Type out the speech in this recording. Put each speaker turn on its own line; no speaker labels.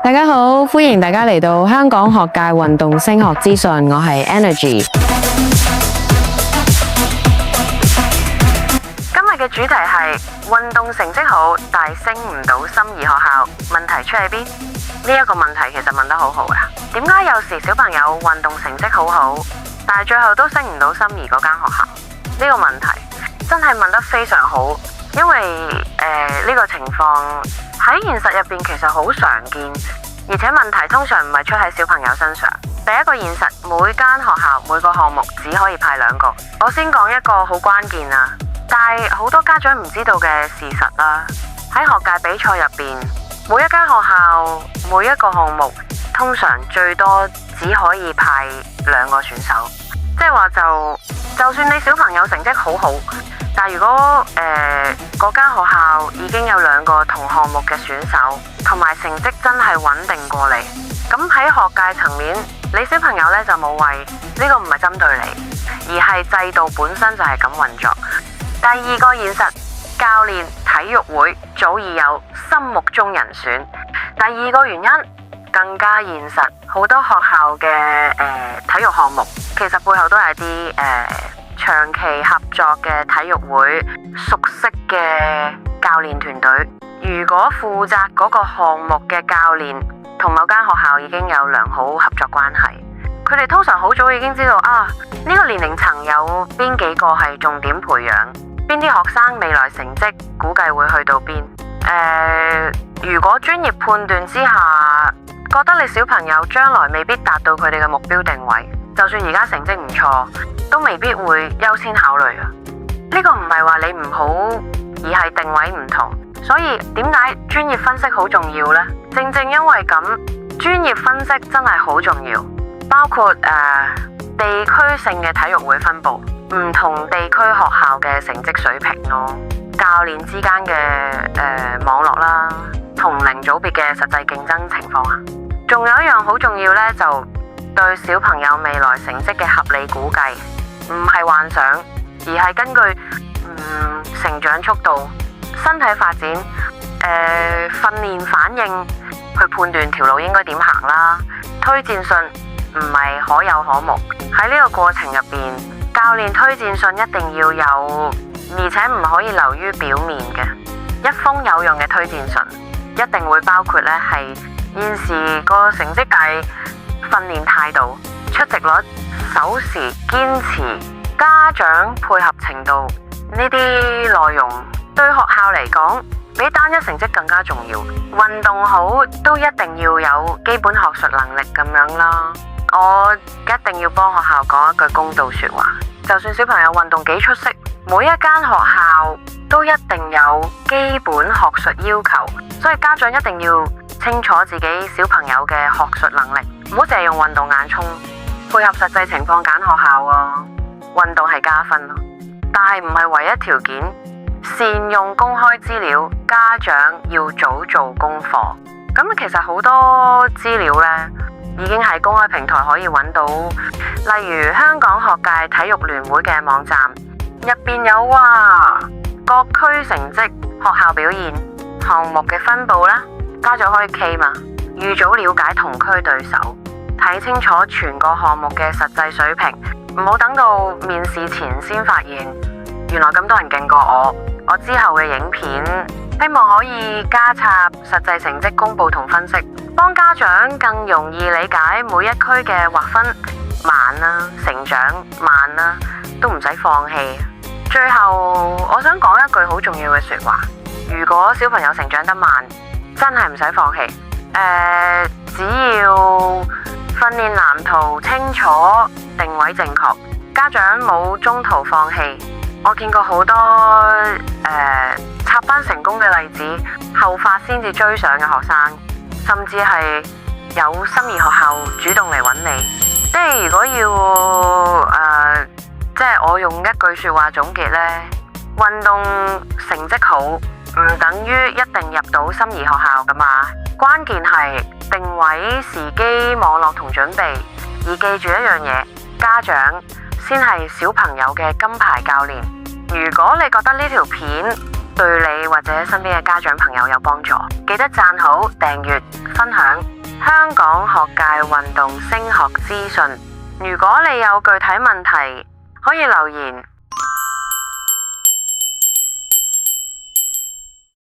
大家好，歡迎大家嚟到香港學界運動升學資訊，我係 Energy。
今日嘅主題係運動成績好，但係升唔到心儀學校，問題出喺邊？呢一個問題其實問得好好啊！點解有時小朋友運動成績好好，但係最後都升唔到心儀嗰間學校？呢個問題真係問得非常好，因為呢個情況喺現實入邊其實好常見，而且問題通常唔係出喺小朋友身上。第一個現實，每間學校每個項目只可以派2個。我先講一個好關鍵啊，但係好多家長唔知道嘅事實啦。喺學界比賽入邊，每一間學校每一個項目通常最多只可以派2個選手，即係話就算你小朋友成績好好，但如果嗰間學校已經有2個同項目嘅選手，同埋成績真係穩定過你，咁喺學界層面，你小朋友呢就冇謂，呢個唔係針對你，而係制度本身就係咁運作。第二個現實，教練體育會早已有心目中人選。第二個原因更加現實，好多學校嘅體育項目其實背後都係啲長期合作嘅體育會，熟悉嘅教練團隊。如果負責嗰個項目嘅教練同某間學校已經有良好合作關係，佢哋通常好早已經知道呢個年齡層有邊幾個係重點培養，邊啲學生未來成績估計會去到邊。如果專業判斷之下，覺得你小朋友將來未必達到佢哋嘅目標定位，就算而家成績唔錯，都未必會優先考慮啊。呢個唔係話你唔好，而係定位唔同。所以點解專業分析好重要呢？正正因為咁，專業分析真係好重要，包括地區性嘅體育會分佈，唔同地區學校嘅成績水平咯，教練之間嘅網絡啦，同齡組別嘅實際競爭情況啊。仲有一樣好重要呢，就對小朋友未來成績嘅合理估計，唔係幻想，而係根據成長速度、身體發展、訓練反應去判斷條路應該點行啦。推薦信唔係可有可無，喺呢個過程入邊，教練推薦信一定要有，而且唔可以流於表面嘅。一封有用嘅推薦信一定會包括呢係現時個成績計、訓練態度、出席率、守時、堅持、家長配合程度，呢啲內容對學校嚟講比單一成績更加重要。運動好都一定要有基本學術能力咁樣啦。我一定要幫學校講一句公道說話，就算小朋友運動幾出色，每一間學校都一定有基本學術要求，所以家長一定要清楚自己小朋友嘅學術能力，唔好淨係用運動眼衝，配合實際情況揀學校啊。運動係加分咯，但係唔係唯一條件。善用公開資料，家長要早做功課。咁其實好多資料呢已經喺公開平台可以揾到，例如香港學界體育聯會嘅網站入邊有各區成績、學校表現、項目嘅分佈啦，家長可以 K 嘛，預早了解同區對手，睇清楚全個項目嘅實際水平，唔好等到面試前先發現原來咁多人勁過我。我之後嘅影片希望可以加插實際成績公佈同分析，幫家長更容易理解每一區嘅劃分慢啦、成長慢啦，都唔使放棄。最後我想講一句好重要嘅說話，如果小朋友成長得慢，真係唔使放棄。只要訓練藍圖清楚、定位正確，家長冇中途放棄。我見過好多插班成功嘅例子，後發先至追上嘅學生，甚至係有心儀學校主動嚟揾你。即係如果要即係我用一句說話總結呢，運動成績好唔等於一定入到心儀學校㗎嘛，關鍵係定位、時機、網絡同準備。而記住一樣嘢，家長先係小朋友嘅金牌教練。如果你覺得呢條片對你或者身邊嘅家長朋友有幫助。記得讚好、訂閱、分享。香港學界運動升學資訊。如果你有具體問題，可以留言